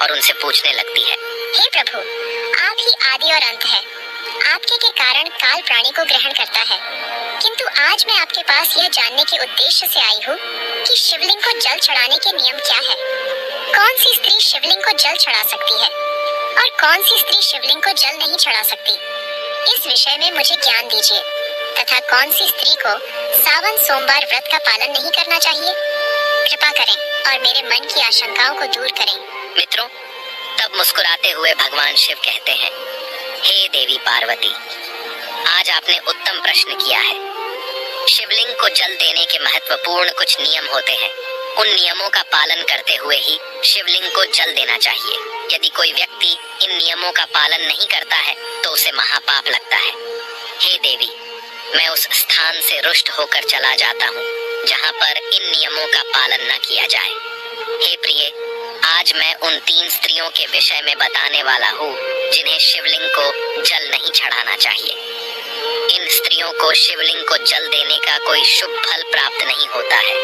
और उनसे पूछने लगती है, हे प्रभु, आप ही आदि और अंत है। आपके के कारण काल प्राणी को ग्रहण करता है। किंतु आज मैं आपके पास यह जानने के उद्देश्य से आई हूँ कि शिवलिंग को जल चढ़ाने के नियम क्या है। कौन सी स्त्री शिवलिंग को जल चढ़ा सकती है और कौन सी स्त्री शिवलिंग को जल नहीं चढ़ा सकती। इस विषय में मुझे ज्ञान दीजिए तथा कौन सी स्त्री को सावन सोमवार व्रत का पालन नहीं करना चाहिए। कृपा करें और मेरे मन की आशंकाओं को दूर करें। मित्रों, तब मुस्कुराते हुए भगवान शिव कहते हैं, हे देवी पार्वती, आज आपने उत्तम प्रश्न किया है। शिवलिंग को जल देने के महत्वपूर्ण कुछ नियम होते हैं। उन नियमों का पालन करते हुए ही शिवलिंग को जल देना चाहिए। यदि कोई व्यक्ति इन नियमों का पालन नहीं करता है तो उसे महापाप लगता है। हे देवी, मैं उस स्थान से रुष्ट होकर चला जाता हूँ जहाँ पर इन नियमों का पालन न किया जाए। हे प्रिय, आज मैं उन 3 स्त्रियों के विषय में बताने वाला हूँ जिन्हें शिवलिंग को जल नहीं चढ़ाना चाहिए। इन स्त्रियों को शिवलिंग को जल देने का कोई शुभ फल प्राप्त नहीं होता है।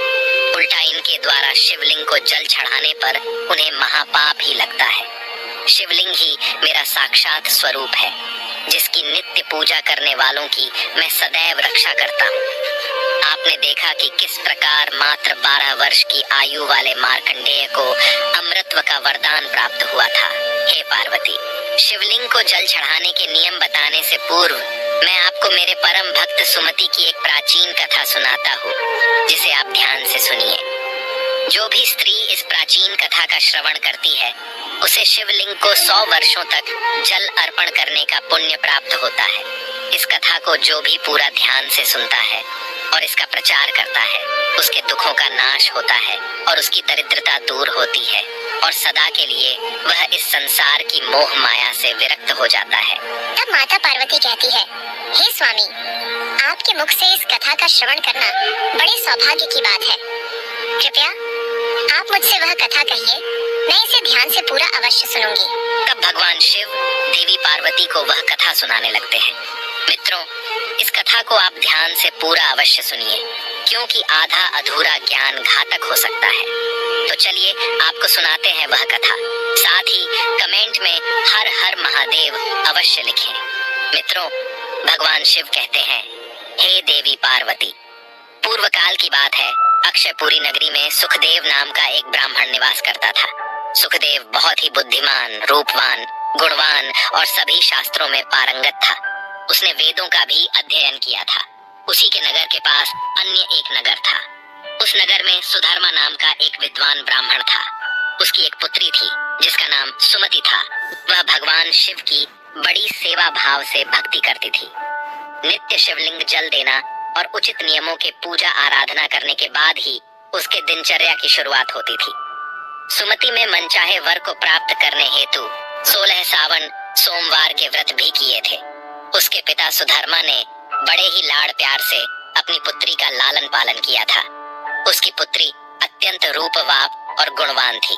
उल्टा इनके द्वारा शिवलिंग को जल चढ़ाने पर उन्हें महापाप ही लगता है। शिवलिंग ही मेरा साक्षात स्वरूप है, जिसकी नित्य पूजा करने वालों की मैं सदैव रक्षा करता हूँ। आपने देखा कि किस प्रकार मात्र 12 वर्ष की आयु वाले मार्कंडेय को अमृतत्व का वरदान प्राप्त हुआ था। हे पार्वती, शिवलिंग को जल चढ़ाने के नियम बताने से पूर्व मैं आपको मेरे परम भक्त सुमति की एक प्राचीन कथा सुनाता हूँ, जिसे आप ध्यान से सुनिए। जो भी स्त्री इस प्राचीन कथा का श्रवण करती है, उसे शिवलिंग को 100 वर्षों तक जल अर्पण करने का पुण्य प्राप्त होता है। इस कथा को जो भी पूरा ध्यान से सुनता है और इसका प्रचार करता है, उसके दुखों का नाश होता है और उसकी दरिद्रता दूर होती है और सदा के लिए वह इस संसार की मोह माया से विरक्त हो जाता है। तब माता पार्वती कहती है, हे स्वामी, आपके मुख से इस कथा का श्रवण करना बड़े सौभाग्य की बात है। कृपया आप मुझसे वह कथा कहिए, मैं इसे ध्यान से पूरा अवश्य सुनूंगी। तब भगवान शिव देवी पार्वती को वह कथा सुनाने लगते हैं। मित्रों, इस कथा को आप ध्यान से पूरा अवश्य सुनिए, क्योंकि आधा अधूरा ज्ञान घातक हो सकता है। तो चलिए आपको सुनाते हैं वह कथा। साथ ही कमेंट में हर हर महादेव अवश्य लिखें। मित्रों, भगवान शिव कहते हैं, हे देवी पार्वती, पूर्व काल की बात है। अक्षयपुरी नगरी में सुखदेव नाम का एक ब्राह्मण निवास करता था। सुखदेव बहुत ही बुद्धिमान, रूपवान, गुणवान और सभी शास्त्रों में पारंगत था। उसने वेदों का भी अध्ययन किया था। उसी के नगर के पास अन्य एक नगर था। उस नगर में सुधर्मा नाम का एक विद्वान ब्राह्मण था। उसकी एक पुत्री थी जिसका नाम सुमति था। वह भगवान शिव की बड़ी सेवा भाव से भक्ति करती थी। नित्य शिवलिंग जल देना और उचित नियमों के पूजा आराधना करने के बाद ही उसके दिनचर्या की शुरुआत होती थी। सुमति में मनचाहे वर को प्राप्त करने हेतु 16 सावन सोमवार के व्रत भी किए थे। उसके पिता सुधर्मा ने बड़े ही लाड़ प्यार से अपनी पुत्री का लालन पालन किया था। उसकी पुत्री अत्यंत रूपवान और गुणवान थी।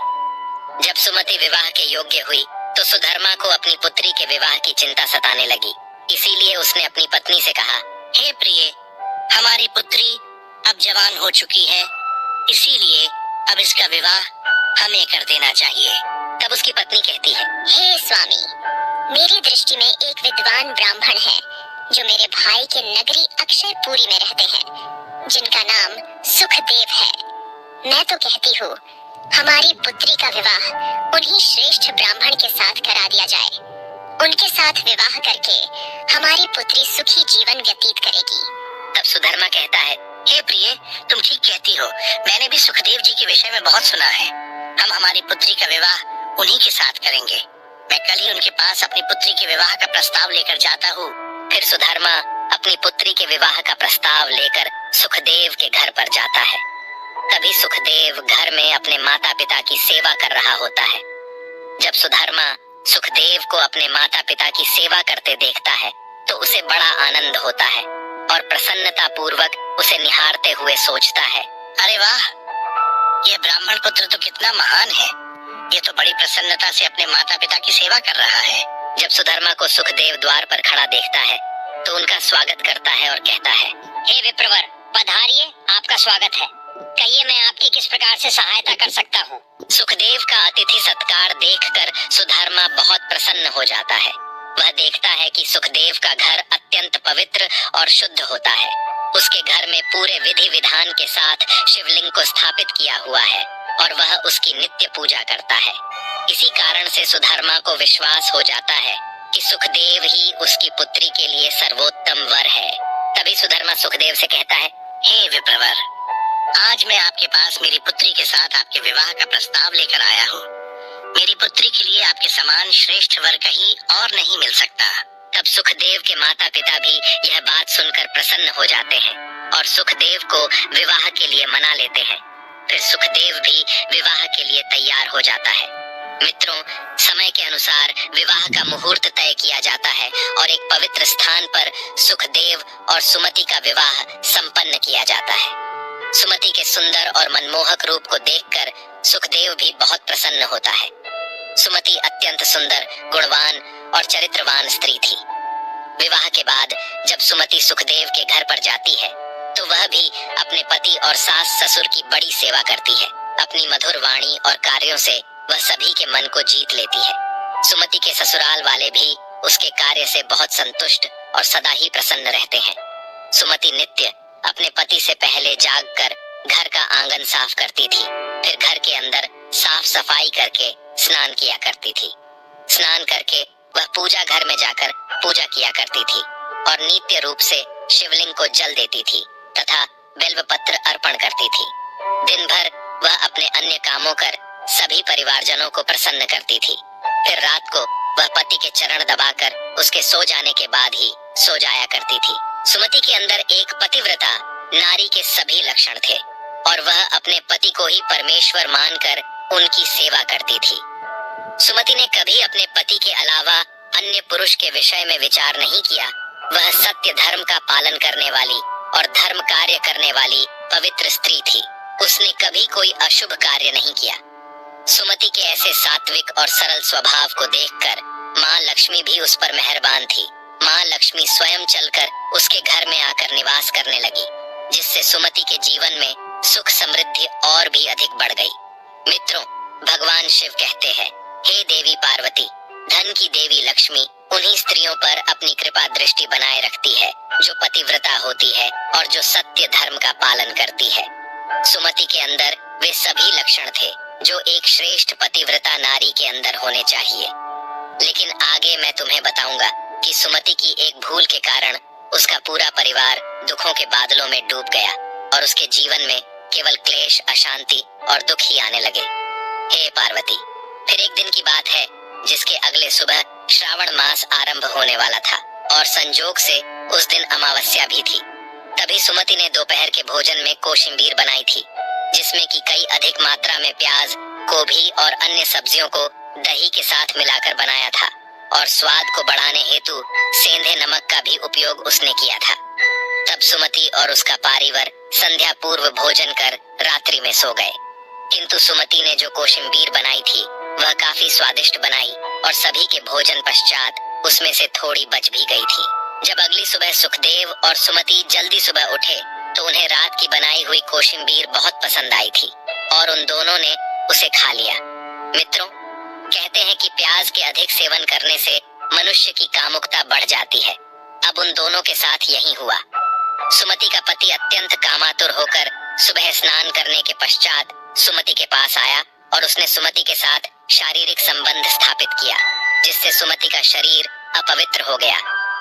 जब सुमति विवाह के योग्य हुई तो सुधर्मा को अपनी पुत्री के विवाह की चिंता सताने लगी। इसीलिए उसने अपनी पत्नी से कहा, हे प्रिय, हमारी पुत्री अब जवान हो चुकी है, इसीलिए अब इसका विवाह हमें कर देना चाहिए। तब उसकी पत्नी कहती है, हे स्वामी, मेरी दृष्टि में एक विद्वान ब्राह्मण है जो मेरे भाई के नगरी अक्षयपुरी में रहते हैं, जिनका नाम सुखदेव है। मैं तो कहती हूँ हमारी पुत्री का विवाह उन्हीं श्रेष्ठ ब्राह्मण के साथ करा दिया जाए। उनके साथ विवाह करके हमारी पुत्री सुखी जीवन व्यतीत करेगी। तब सुधर्मा कहता है, हे प्रिय, तुम ठीक कहती हो। मैंने भी सुखदेव जी के विषय में बहुत सुना है। हम हमारी पुत्री का विवाह उन्हीं के साथ करेंगे। मैं कल ही उनके पास अपनी पुत्री के विवाह का प्रस्ताव लेकर जाता हूँ। फिर सुधर्मा अपनी पुत्री के विवाह का प्रस्ताव लेकर सुखदेव के घर पर जाता है। तभी सुखदेव घर में अपने माता पिता की सेवा कर रहा होता है। जब सुधर्मा सुखदेव को अपने माता पिता की सेवा करते देखता है तो उसे बड़ा आनंद होता है और प्रसन्नता पूर्वक उसे निहारते हुए सोचता है, अरे वाह, ये ब्राह्मण पुत्र तो कितना महान है। ये तो बड़ी प्रसन्नता से अपने माता पिता की सेवा कर रहा है। जब सुधर्मा को सुखदेव द्वार पर खड़ा देखता है तो उनका स्वागत करता है और कहता है, हे विप्रवर, पधारिए, आपका स्वागत है। कहिए, मैं आपकी किस प्रकार से सहायता कर सकता हूँ? सुखदेव का अतिथि सत्कार देखकर सुधर्मा बहुत प्रसन्न हो जाता है। वह देखता है कि सुखदेव का घर अत्यंत पवित्र और शुद्ध होता है। उसके घर में पूरे विधि विधान के साथ शिवलिंग को स्थापित किया हुआ है और वह उसकी नित्य पूजा करता है। इसी कारण से सुधर्मा को विश्वास हो जाता है कि सुखदेव ही उसकी पुत्री के लिए सर्वोत्तम वर है। तभी सुधर्मा सुखदेव से कहता है, हे विप्रवर, आज मैं आपके पास मेरी पुत्री के साथ आपके विवाह का प्रस्ताव लेकर आया हूँ। मेरी पुत्री के लिए आपके समान श्रेष्ठ वर कहीं और नहीं मिल सकता। तब सुखदेव के माता पिता भी यह बात सुनकर प्रसन्न हो जाते हैं और सुखदेव को विवाह के लिए मना लेते हैं। फिर सुखदेव भी विवाह के लिए तैयार हो जाता है। मित्रों, समय के अनुसार विवाह का मुहूर्त तय किया जाता है और एक पवित्र स्थान पर सुखदेव और सुमति का विवाह संपन्न किया जाता है। सुमति के सुंदर और मनमोहक रूप को देखकर सुखदेव भी बहुत प्रसन्न होता है। सुमति अत्यंत सुंदर, गुणवान और चरित्रवान स्त्री थी। विवाह के बाद जब सुमति सुखदेव के घर पर जाती है तो वह भी अपने पति और सास ससुर की बड़ी सेवा करती है। अपनी मधुर वाणी और कार्यों से वह सभी के मन को जीत लेती है। सुमति के ससुराल वाले भी उसके कार्य से बहुत संतुष्ट और सदा ही प्रसन्न रहते हैं। सुमति नित्य अपने पति से पहले जागकर घर का आंगन साफ करती थी, फिर घर के अंदर साफ सफाई करके स्नान किया करती थी। स्नान करके वह पूजा घर में जाकर पूजा किया करती थी और नित्य रूप से शिवलिंग को जल देती थी तथा बेलपत्र अर्पण करती थी। दिन भर वह अपने अन्य कामों कर सभी परिवारजनों को प्रसन्न करती थी। फिर रात को वह पति के चरण दबाकर उसके सो जाने के बाद ही सो जाया करती थी। सुमति के अंदर एक पतिव्रता नारी के सभी लक्षण थे और वह अपने पति को ही परमेश्वर मानकर उनकी सेवा करती थी। सुमति ने कभी अपने पति के अलावा अन्य पुरुष के विषय में विचार नहीं किया। वह सत्य धर्म का पालन करने वाली और धर्म कार्य करने वाली पवित्र स्त्री थी। उसने कभी कोई अशुभ कार्य नहीं किया। सुमति के ऐसे सात्विक और सरल स्वभाव को देखकर माँ लक्ष्मी भी उस पर मेहरबान थी। माँ लक्ष्मी स्वयं चलकर उसके घर में आकर निवास करने लगी, जिससे सुमति के जीवन में सुख समृद्धि और भी अधिक बढ़ गई। मित्रों, भगवान शिव कहते हैं, हे देवी पार्वती, धन की देवी लक्ष्मी उन्हीं स्त्रियों पर अपनी कृपा दृष्टि बनाए रखती है जो पतिव्रता होती है और जो सत्य धर्म का पालन करती है। सुमति के अंदर वे सभी लक्षण थे जो एक श्रेष्ठ पतिव्रता नारी के अंदर होने चाहिए। लेकिन आगे मैं तुम्हें बताऊंगा कि सुमति की एक भूल के कारण उसका पूरा परिवार दुखों के बादलों में डूब गया और उसके जीवन में केवल क्लेश, अशांति और दुख ही आने लगे। हे पार्वती, फिर एक दिन की बात है जिसके अगले सुबह श्रावण मास आरंभ होने वाला था और संजोग से उस दिन अमावस्या भी थी। तभी सुमति ने दोपहर के भोजन में कोशिम्बीर बनाई थी, जिसमें कि कई अधिक मात्रा में प्याज, गोभी और अन्य सब्जियों को दही के साथ मिलाकर बनाया था और स्वाद को बढ़ाने हेतु सेंधे नमक का भी उपयोग उसने किया था। तब सुमति और उसका पारिवार संध्या पूर्व भोजन कर रात्रि में सो गए। किंतु सुमति ने जो कोशिम्बीर बनाई थी वह काफी स्वादिष्ट बनाई और सभी के भोजन पश्चात उसमें से थोड़ी बच भी गई थी। जब अगली सुबह सुखदेव और सुमति जल्दी सुबह उठे तो उन्हें रात की बनाई हुई कोशिम्बीर बहुत पसंद आई थी और उन दोनों ने उसे खा लिया। मित्रों, कहते हैं कि प्याज के अधिक सेवन करने से मनुष्य की कामुकता बढ़ जाती है। अब उन दोनों के साथ यही हुआ। सुमति का पति अत्यंत कामातुर होकर सुबह स्नान करने के पश्चात सुमति के पास आया और उसने सुमति के साथ शारीरिक संबंध स्थापित किया, जिससे सुमति का शरीर अपवित्र हो गया।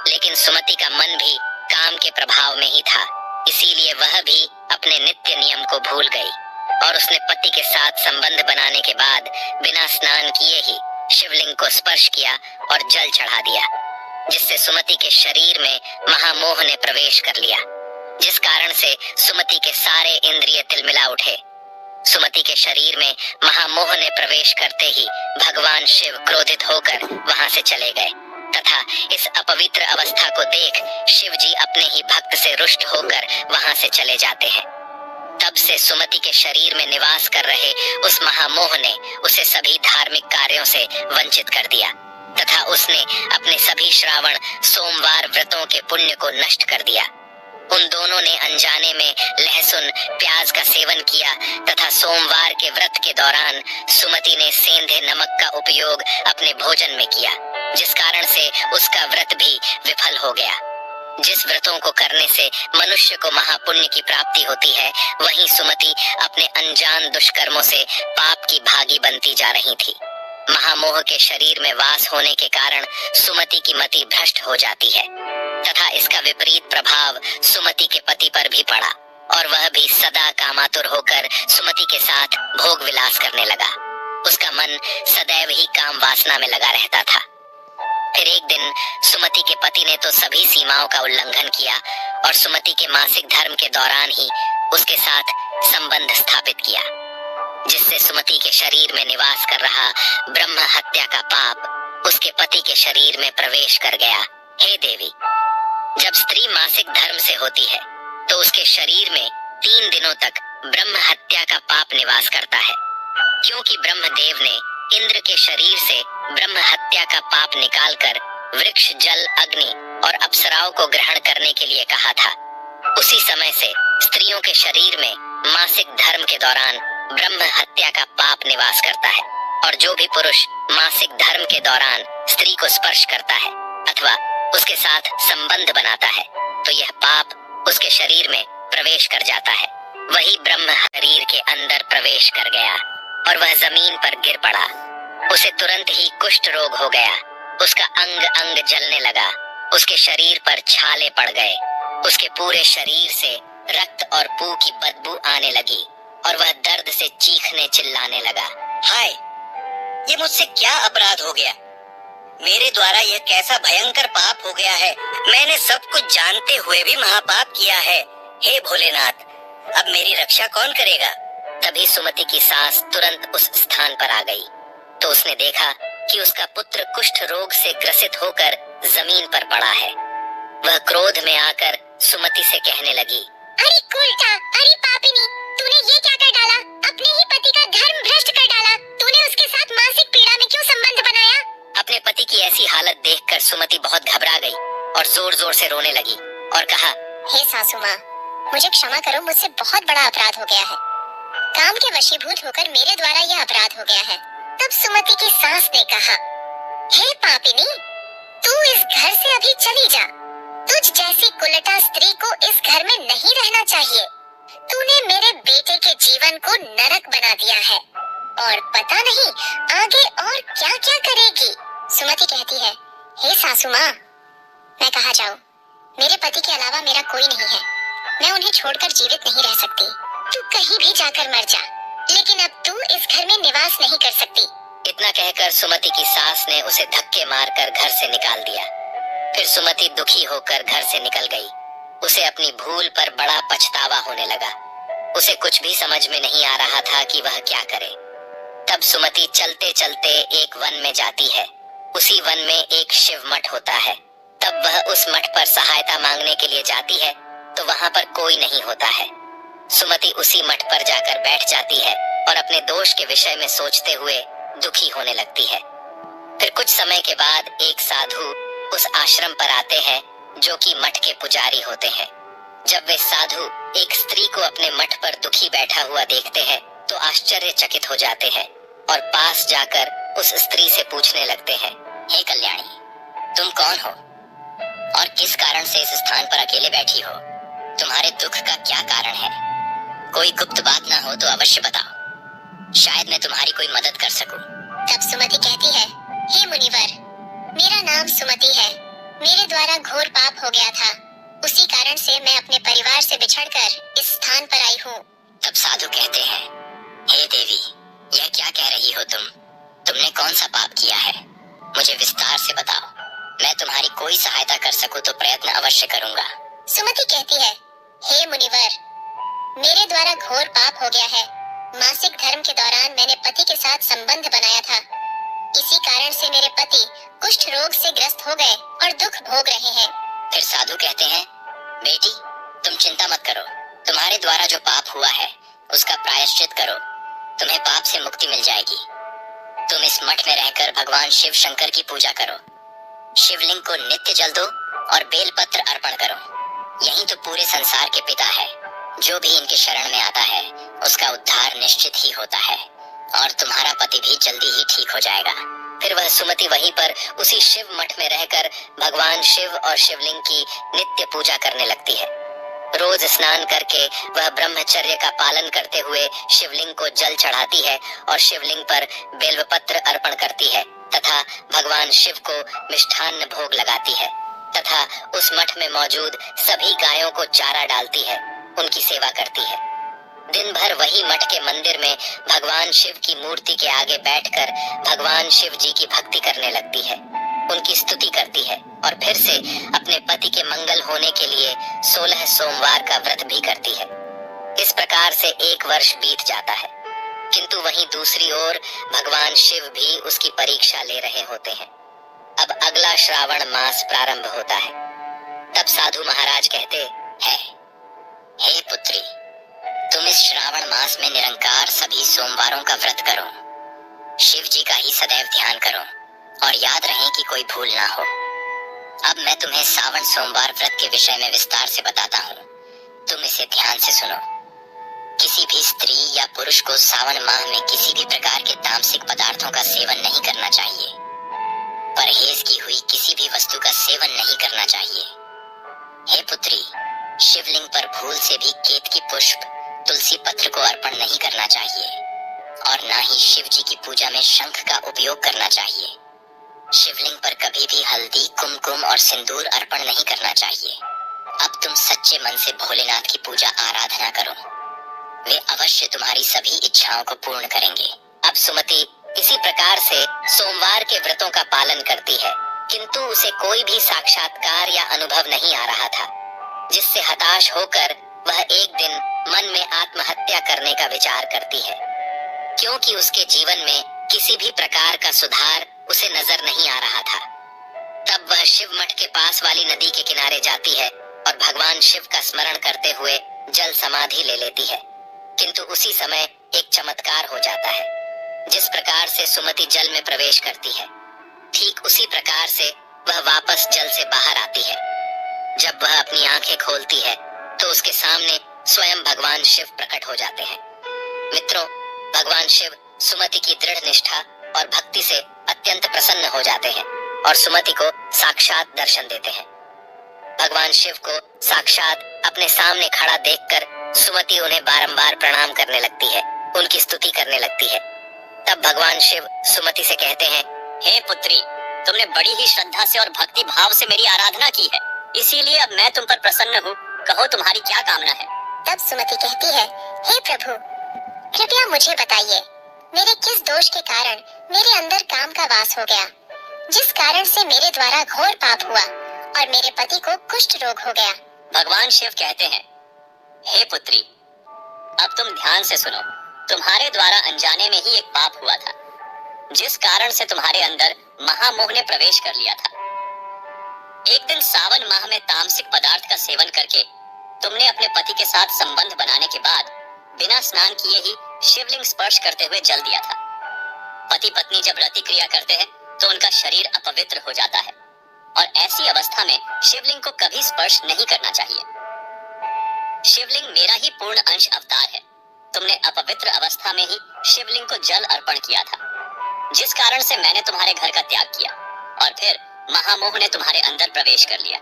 लेकिन सुमति का मन भी काम के प्रभाव में ही था, इसीलिए वह भी अपने नित्य नियम को भूल गई और उसने पति के साथ संबंध बनाने के बाद बिना स्नान किए ही शिवलिंग को स्पर्श किया और जल चढ़ा दिया, जिससे सुमति के शरीर में महामोह ने प्रवेश कर लिया, जिस कारण से सुमति के सारे इंद्रिय तिलमिला उठे। सुमति के शरीर में महामोह ने प्रवेश करते ही भगवान शिव क्रोधित होकर वहां से चले गए तथा इस अपवित्र अवस्था को देख शिव जी अपने ही भक्त से रुष्ट होकर वहां से चले जाते हैं। तब से सुमति के शरीर में निवास कर रहे उस महामोह ने उसे सभी धार्मिक कार्यों से वंचित कर दिया तथा उसने अपने सभी श्रावण सोमवार व्रतों के पुण्य को नष्ट कर दिया। उन दोनों ने अनजाने में लहसुन प्याज का सेवन किया तथा सोमवार के व्रत के दौरान सुमति ने सेंधे नमक का उपयोग अपने भोजन में किया, जिस कारण से उसका व्रत भी विफल हो गया। जिस व्रतों को करने से मनुष्य को महापुण्य की प्राप्ति होती है, वहीं सुमति अपने अनजान दुष्कर्मों से पाप की भागी बनती जा रही थी। महामोह के शरीर में वास होने के कारण सुमति की मति भ्रष्ट हो जाती है तथा इसका विपरीत प्रभाव सुमति के पति पर भी पड़ा और वह भी सदा कामातुर होकर सुमति के साथ भोग विलास करने लगा। उसका मन सदैव ही काम वासना में लगा रहता था। फिर एक दिन सुमति के पति ने तो सभी सीमाओं का उल्लंघन किया और सुमति के मासिक धर्म के दौरान ही उसके साथ संबंध स्थापित किया, जिससे सुमति के शरीर में निवास कर रहा ब्रह्म हत्या का पाप उसके पति के शरीर में प्रवेश कर गया। हे देवी, जब स्त्री मासिक धर्म से होती है तो उसके शरीर में 3 दिनों तक ब्रह्म हत्या का पाप निवास करता है, क्योंकि ब्रह्मदेव ने इंद्र के शरीर से ब्रह्म हत्या का पाप निकालकर वृक्ष, जल, अग्नि और अप्सराओं को ग्रहण करने के लिए कहा था। उसी समय से स्त्रियों के शरीर में मासिक धर्म के दौरान ब्रह्म हत्या का पाप निवास करता है और जो भी पुरुष मासिक धर्म के दौरान स्त्री को स्पर्श करता है अथवा उसके साथ संबंध बनाता है तो यह पाप उसके शरीर में प्रवेश कर जाता है। वही ब्रह्म शरीर के अंदर प्रवेश कर गया और वह जमीन पर गिर पड़ा। उसे तुरंत ही कुष्ठ रोग हो गया। उसका अंग अंग जलने लगा। उसके शरीर पर छाले पड़ गए। उसके पूरे शरीर से रक्त और पू की बदबू आने लगी और वह दर्द से चीखने चिल्लाने लगा। हाय, ये मुझसे क्या अपराध हो गया? मेरे द्वारा यह कैसा भयंकर पाप हो गया है? मैंने सब कुछ जानते हुए भी महापाप किया है। हे भोलेनाथ, अब मेरी रक्षा कौन करेगा? तभी सुमति की सास तुरंत उस स्थान पर आ गई तो उसने देखा कि उसका पुत्र कुष्ठ रोग से ग्रसित होकर जमीन पर पड़ा है। वह क्रोध में आकर सुमति से कहने लगी, अरे कुलटा, अरे पापिनी, तूने ये क्या कर डाला? अपने ही पति का धर्म भ्रष्ट कर डाला। तूने उसके साथ मासिक पीड़ा में क्यों संबंध बनाया? अपने पति की ऐसी हालत देखकर सुमति बहुत घबरा गई और जोर जोर से रोने लगी और कहा, हे सासू माँ, मुझे क्षमा करो, मुझसे बहुत बड़ा अपराध हो गया है। काम के वशीभूत होकर मेरे द्वारा यह अपराध हो गया है। तब सुमति की सास ने कहा, हे पापिनी, तू इस घर से अभी चली जा। तुझ जैसी कुलटा स्त्री को इस घर में नहीं रहना चाहिए। तूने मेरे बेटे के जीवन को नरक बना दिया है और पता नहीं आगे और क्या क्या करेगी। सुमति कहती है, हे सासू माँ, मैं कहाँ जाऊँ? मेरे पति के अलावा मेरा कोई नहीं है। मैं उन्हें छोड़कर जीवित नहीं रह सकती। तू कहीं भी जाकर मर जा, लेकिन अब तू इस घर में निवास नहीं कर सकती। इतना कहकर सुमति की सास ने उसे धक्के मारकर घर से निकाल दिया। फिर सुमति दुखी होकर घर से निकल गई। उसे अपनी भूल पर बड़ा पछतावा होने लगा। उसे कुछ भी समझ में नहीं आ रहा था कि वह क्या करे। तब सुमति चलते चलते एक वन में जाती है। उसी वन में एक शिव मठ होता है। तब वह उस मठ पर सहायता मांगने के लिए जाती है तो वहां पर कोई नहीं होता है। सुमति उसी मठ पर जाकर बैठ जाती है और अपने दोष के विषय में सोचते हुए दुखी होने लगती है। फिर कुछ समय के बाद एक साधु उस आश्रम पर आते हैं जो कि मठ के पुजारी होते हैं। जब वे साधु एक स्त्री को अपने मठ पर दुखी बैठा हुआ देखते हैं तो आश्चर्यचकित हो जाते हैं और पास जाकर उस स्त्री से पूछने लगते हैं, हे कल्याणी, तुम कौन हो और किस कारण से इस स्थान पर अकेले बैठी हो? तुम्हारे दुख का क्या कारण है? कोई गुप्त बात ना हो तो अवश्य बताओ, शायद मैं तुम्हारी कोई मदद कर सकूं। तब सुमति कहती है, हे मुनिवर, मेरा नाम सुमति है। मेरे द्वारा घोर पाप हो गया था। उसी कारण से मैं अपने परिवार से बिछड़कर इस स्थान पर आई हूँ। तब साधु कहते हैं, हे देवी, यह क्या कह रही हो तुम? तुमने कौन सा पाप किया है? मुझे विस्तार से बताओ। मैं तुम्हारी कोई सहायता कर सकूं तो प्रयत्न अवश्य करूंगा। सुमति कहती है, हे मुनिवर, मेरे द्वारा घोर पाप हो गया है। मासिक धर्म के दौरान मैंने पति के साथ संबंध बनाया था। इसी कारण से मेरे पति कुष्ठ रोग से ग्रस्त हो गए और दुख भोग रहे हैं। फिर साधु कहते हैं, बेटी, तुम चिंता मत करो। तुम्हारे द्वारा जो पाप हुआ है उसका प्रायश्चित करो। तुम्हें पाप से मुक्ति मिल जाएगी। तुम इस मठ में रहकर भगवान शिव शंकर की पूजा करो। शिवलिंग को नित्य जल दो और बेलपत्र अर्पण करो। यही तो पूरे संसार के पिता है। जो भी इनके शरण में आता है उसका उद्धार निश्चित ही होता है और तुम्हारा पति भी जल्दी ही ठीक हो जाएगा। फिर वह सुमति वहीं पर उसी शिव मठ में रहकर भगवान शिव और शिवलिंग की नित्य पूजा करने लगती है। रोज स्नान करके वह ब्रह्मचर्य का पालन करते हुए शिवलिंग को जल चढ़ाती है और शिवलिंग पर बेलपत्र अर्पण करती है तथा भगवान शिव को मिष्ठान्न भोग लगाती है तथा उस मठ में मौजूद सभी गायों को चारा डालती है, उनकी सेवा करती है। दिन भर वही मठ के मंदिर में भगवान शिव की मूर्ति के आगे बैठकर भगवान शिव जी की भक्ति करने लगती है, उनकी स्तुति करती है और फिर से अपने पति के मंगल होने के लिए 16 सोमवार का व्रत भी करती है। इस प्रकार से 1 वर्ष बीत जाता है, किंतु वहीं दूसरी ओर भगवान शिव भी उसकी परीक्षा ले रहे होते हैं। अब अगला श्रावण मास प्रारंभ होता है। तब साधु महाराज कहते हैं, हे पुत्री, तुम इस श्रावण मास में निरंकार सभी सोमवारों का व्रत करो, शिव जी का ही सदैव ध्यान करो और याद रहे कि कोई भूल ना हो। अब मैं तुम्हें सावन सोमवार व्रत के विषय में विस्तार से बताता हूँ, तुम इसे ध्यान से सुनो। किसी भी स्त्री या पुरुष को सावन माह में किसी भी प्रकार के तामसिक पदार्थों का सेवन नहीं करना चाहिए। परहेज की हुई किसी भी वस्तु का सेवन नहीं करना चाहिए। हे पुत्री, शिवलिंग पर भूल से भी केतकी पुष्प, तुलसी पत्र को अर्पण नहीं करना चाहिए और ना ही शिव जी की पूजा में शंख का उपयोग करना चाहिए। शिवलिंग पर कभी भी हल्दी, कुमकुम और सिंदूर अर्पण नहीं करना चाहिए। अब तुम सच्चे मन से भोलेनाथ की पूजा आराधना करो, वे अवश्य तुम्हारी सभी इच्छाओं को पूर्ण करेंगे। अब सुमति इसी प्रकार से सोमवार के व्रतों का पालन करती है, किंतु उसे कोई भी साक्षात्कार या अनुभव नहीं आ रहा था, जिससे हताश होकर वह एक दिन मन में आत्महत्या करने का विचार करती है, क्योंकि उसके जीवन में किसी भी प्रकार का सुधार उसे नजर नहीं आ रहा था। तब वह शिव मठ के पास वाली नदी के किनारे जाती है और भगवान शिव का स्मरण करते हुए जल समाधि ले लेती है, किंतु उसी समय एक चमत्कार हो जाता है। जिस प्रकार से सुमति जल में प्रवेश करती है, ठीक उसी प्रकार से वह वापस जल से बाहर आती है। जब वह अपनी आंखें खोलती है तो उसके सामने स्वयं भगवान शिव प्रकट हो जाते हैं। मित्रों, भगवान शिव सुमति की दृढ़ निष्ठा और भक्ति से अत्यंत प्रसन्न हो जाते हैं और सुमति को साक्षात दर्शन देते हैं। भगवान शिव को साक्षात अपने सामने खड़ा देखकर सुमति उन्हें बारंबार प्रणाम करने लगती है, उनकी स्तुति करने लगती है। तब भगवान शिव सुमति से कहते हैं, हे पुत्री, तुमने बड़ी ही श्रद्धा से और भक्ति भाव से मेरी आराधना की है, इसीलिए अब मैं तुम पर प्रसन्न हूँ। कहो तुम्हारी क्या कामना है? तब सुमति कहती है, हे प्रभु, कृपया मुझे बताइए, मेरे किस दोष के कारण मेरे अंदर काम का वास हो गया, जिस कारण से मेरे द्वारा घोर पाप हुआ और मेरे पति को कुष्ठ रोग हो गया। भगवान शिव कहते हैं, हे पुत्री, अब तुम ध्यान से सुनो। तुम्हारे द्वारा अनजाने में ही एक पाप हुआ था, जिस कारण से तुम्हारे अंदर महामोह ने प्रवेश कर लिया था। एक दिन सावन माह में तामसिक पदार्थ का सेवन करके तुमने अपने पति के साथ संबंध बनाने के बाद बिना स्नान किए ही शिवलिंग स्पर्श करते हुए जल दिया था। पति पत्नी जब रति क्रिया करते हैं तो उनका शरीर अपवित्र हो जाता है और ऐसी अवस्था में शिवलिंग को कभी स्पर्श नहीं करना चाहिए। शिवलिंग मेरा ही पूर्ण अंश अवतार है। तुमने अपवित्र अवस्था में ही शिवलिंग को जल अर्पण किया था, जिस कारण से मैंने तुम्हारे घर का त्याग किया और फिर महामोह ने तुम्हारे अंदर प्रवेश कर लिया।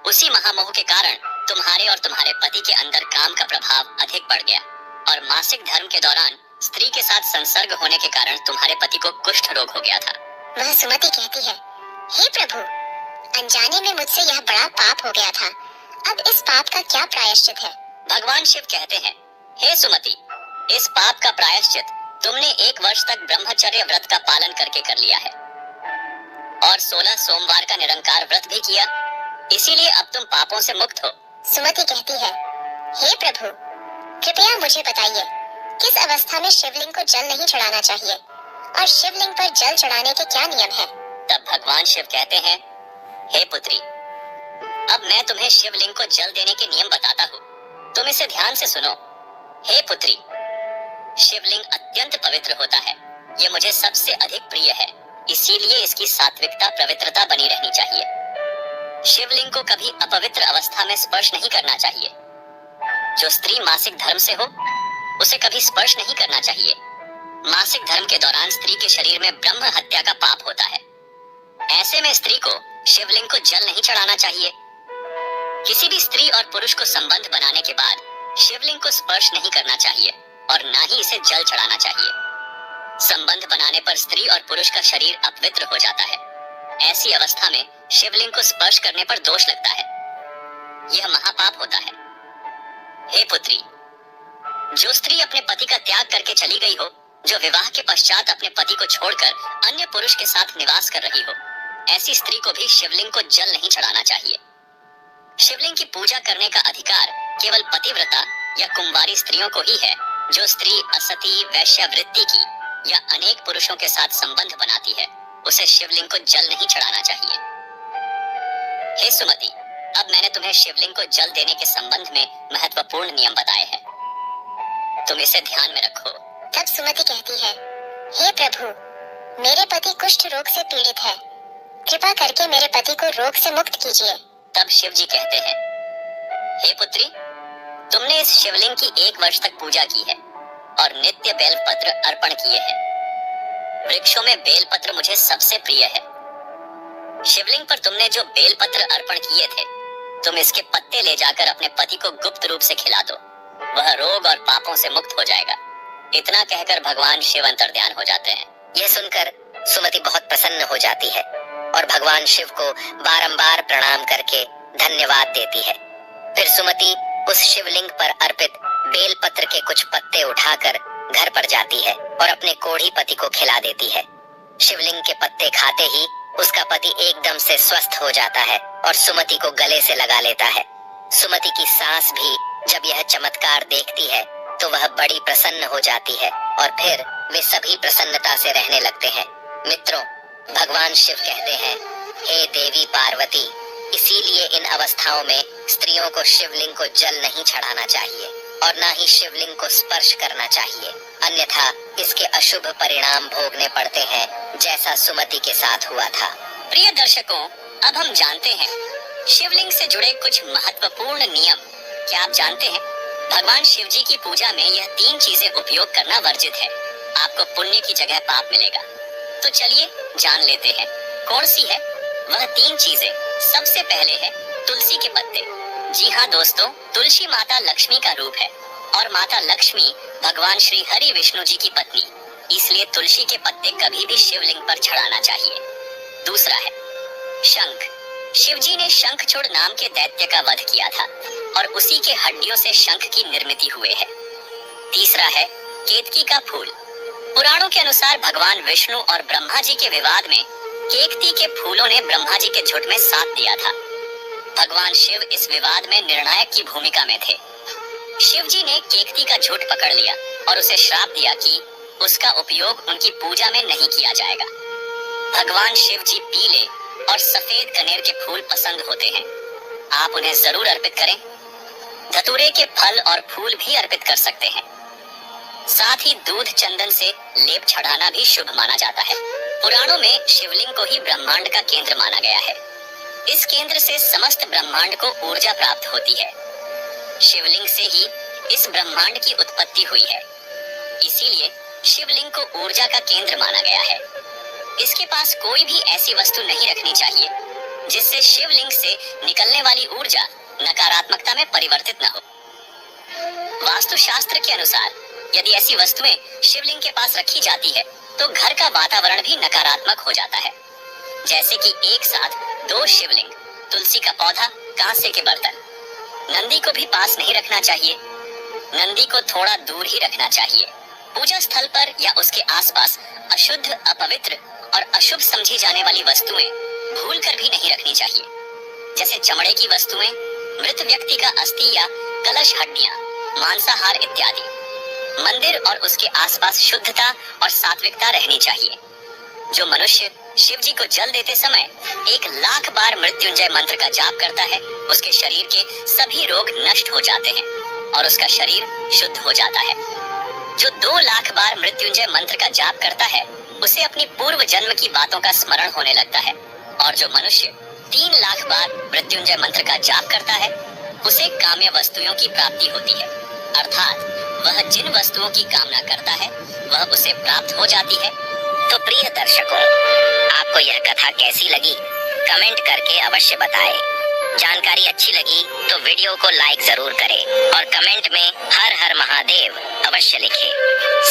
उसी महामोह के कारण तुम्हारे और तुम्हारे पति के अंदर काम का प्रभाव अधिक बढ़ गया और मासिक धर्म के दौरान स्त्री के साथ संसर्ग होने के कारण तुम्हारे पति को कुष्ठ रोग हो गया था। वह सुमति कहती है, हे प्रभु, अनजाने में मुझसे यह बड़ा पाप हो गया था, अब इस पाप का क्या प्रायश्चित है? भगवान शिव कहते हैं, हे सुमति, इस पाप का प्रायश्चित तुमने 1 वर्ष तक ब्रह्मचर्य व्रत का पालन करके कर लिया है और 16 सोमवार का निरंकार व्रत भी किया, इसीलिए अब तुम पापों से मुक्त हो। सुमति कहती है, हे प्रभु, कृपया मुझे बताइए, किस अवस्था में शिवलिंग को जल नहीं चढ़ाना चाहिए और शिवलिंग पर जल चढ़ाने के क्या नियम है? तब भगवान शिव कहते हैं, हे पुत्री, अब मैं तुम्हें शिवलिंग को जल देने के नियम बताता हूँ, तुम इसे ध्यान से सुनो। हे पुत्री, शिवलिंग अत्यंत पवित्र होता है, ये मुझे सबसे अधिक प्रिय है, इसीलिए इसकी सात्विकता पवित्रता बनी रहनी चाहिए। शिवलिंग को कभी अपवित्र अवस्था में स्पर्श नहीं करना चाहिए। जो स्त्री मासिक धर्म से हो उसे कभी स्पर्श नहीं करना चाहिए। मासिक धर्म के दौरान स्त्री के शरीर में ब्रह्म हत्या का पाप होता है। ऐसे में स्त्री को शिवलिंग को जल नहीं चढ़ाना चाहिए। किसी भी स्त्री और पुरुष को संबंध बनाने के बाद शिवलिंग को स्पर्श नहीं करना चाहिए और ना ही इसे जल चढ़ाना चाहिए। संबंध बनाने पर स्त्री और पुरुष का शरीर अपवित्र हो जाता है। ऐसी अवस्था में शिवलिंग को स्पर्श करने पर दोष लगता है। यह महापाप होता है। हे पुत्री, जो स्त्री अपने पति का त्याग करके चली गई हो, जो विवाह के पश्चात अपने पति को छोड़कर अन्य पुरुष के साथ निवास कर रही हो, ऐसी स्त्री को भी शिवलिंग को जल नहीं चढ़ाना चाहिए। शिवलिंग की पूजा करने का अधिकार केवल पतिव्रता या कुंवारी स्त्रियों को ही है। जो स्त्री असती, वैश्यावृत्ति की या अनेक पुरुषों के साथ संबंध बनाती है, उसे शिवलिंग को जल नहीं चढ़ाना चाहिए। हे सुमति, अब मैंने तुम्हें शिवलिंग को जल देने के संबंध में महत्वपूर्ण नियम बताए हैं। तुम इसे ध्यान में रखो। तब सुमति कहती है, हे प्रभु, मेरे पति कुष्ठ रोग से पीड़ित है, कृपा करके मेरे पति को रोग से मुक्त कीजिए। तब शिव जी कहते हैं, हे पुत्री, तुमने इस शिवलिंग की 1 वर्ष तक पूजा की है और नित्य बेलपत्र अर्पण किए हैं। वृक्षों में बेलपत्र मुझे सबसे प्रिय है। शिवलिंग पर तुमने जो बेलपत्र अर्पण किए थे, तुम इसके पत्ते ले जाकर अपने पति को गुप्त रूप से खिला दो। वह रोग और पापों से मुक्त हो जाएगा। इतना कहकर भगवान शिव अंतर्ध्यान हो जाते हैं। यह सुनकर सुमति बहुत प्रसन्न हो जाती है और भगवान शिव को बारंबार प्रणाम करके धन्यवाद देती है। फिर सुमति उस शिवलिंग पर अर्पित बेलपत्र के कुछ पत्ते उठाकर घर पर जाती है और अपने कोढ़ी पति को खिला देती है। शिवलिंग के पत्ते खाते ही उसका पति एकदम से स्वस्थ हो जाता है और सुमति को गले से लगा लेता है। सुमति की सास भी जब यह चमत्कार देखती है तो वह बड़ी प्रसन्न हो जाती है और फिर वे सभी प्रसन्नता से रहने लगते हैं। मित्रों, भगवान शिव कहते हैं, हे देवी पार्वती, इसीलिए इन अवस्थाओं में स्त्रियों को शिवलिंग को जल नहीं चढ़ाना चाहिए और ना ही शिवलिंग को स्पर्श करना चाहिए, अन्यथा इसके अशुभ परिणाम भोगने पड़ते हैं, जैसा सुमति के साथ हुआ था। प्रिय दर्शकों, अब हम जानते हैं शिवलिंग से जुड़े कुछ महत्वपूर्ण नियम। क्या आप जानते हैं, भगवान शिव जी की पूजा में यह 3 चीजें उपयोग करना वर्जित है। आपको पुण्य की जगह पाप मिलेगा। तो चलिए जान लेते हैं कौन सी है वह 3 चीजें। सबसे पहले है तुलसी के पत्ते। जी हाँ दोस्तों, तुलसी माता लक्ष्मी का रूप है और माता लक्ष्मी भगवान श्री हरि विष्णु जी की पत्नी, इसलिए तुलसी के पत्ते कभी भी शिवलिंग पर चढ़ाना चाहिए। दूसरा है शंख। शिव जी ने शंखचूड़ नाम के दैत्य का वध किया था और उसी के हड्डियों से शंख की निर्मित हुए है। तीसरा है केतकी का फूल। पुराणों के अनुसार भगवान विष्णु और ब्रह्मा जी के विवाद में केतकी के फूलों ने ब्रह्मा जी के झुंड में साथ दिया था। भगवान शिव इस विवाद में निर्णायक की भूमिका में थे। शिव जी ने केतकी का झुंड पकड़ लिया और उसे श्राप दिया कि उसका उपयोग उनकी पूजा में नहीं किया जाएगा। भगवान शिव जी पीले और सफेद कनेर के फूल पसंद होते हैं। आप उन्हें जरूर अर्पित करें। धतूरे के फल और फूल भी अर्पित कर सकते हैं। साथ ही दूध चंदन से लेप चढ़ाना भी शुभ माना जाता है। पुराणों में शिवलिंग को ही ब्रह्मांड का केंद्र माना गया है। इस केंद्र से समस्त ब्रह्मांड को ऊर्जा प्राप्त होती है। शिवलिंग से ही इस ब्रह्मांड की उत्पत्ति हुई है, इसीलिए शिवलिंग को ऊर्जा का केंद्र माना गया है। इसके पास कोई भी ऐसी वस्तु नहीं रखनी चाहिए जिससे शिवलिंग से निकलने वाली ऊर्जा नकारात्मकता में परिवर्तित न हो। वास्तुशास्त्र के अनुसार यदि ऐसी वस्तुएं शिवलिंग के पास रखी जाती है तो घर का वातावरण भी नकारात्मक हो जाता है। जैसे कि एक साथ 2 शिवलिंग, तुलसी का पौधा, कांसे के बर्तन। नंदी को भी पास नहीं रखना चाहिए। नंदी को थोड़ा दूर ही रखना चाहिए। पूजा स्थल पर या उसके आसपास अशुद्ध, अपवित्र और अशुभ समझी जाने वाली वस्तुएं भूलकर भी नहीं रखनी चाहिए, जैसे चमड़े की वस्तुएं, मृत व्यक्ति का अस्थि या कलश, हड्डियां, मांसाहार इत्यादि। मंदिर और उसके आसपास शुद्धता और सात्विकता रहनी चाहिए। जो मनुष्य शिव जी को जल देते समय 1,00,000 बार मृत्युंजय मंत्र का जाप करता है, उसके शरीर के सभी रोग नष्ट हो जाते हैं और उसका शरीर शुद्ध हो जाता है। जो 2,00,000 बार मृत्युंजय मंत्र का जाप करता है, उसे अपनी पूर्व जन्म की बातों का स्मरण होने लगता है। और जो मनुष्य 3 लाख बार मृत्युंजय मंत्र का जाप करता है, उसे काम्य वस्तुओं की प्राप्ति होती है। अर्थात वह जिन वस्तुओं की कामना करता है वह उसे प्राप्त हो जाती है। तो प्रिय दर्शकों, आपको यह कथा कैसी लगी कमेंट करके अवश्य बताएं। जानकारी अच्छी लगी तो वीडियो को लाइक जरूर करें और कमेंट में हर हर महादेव अवश्य लिखें।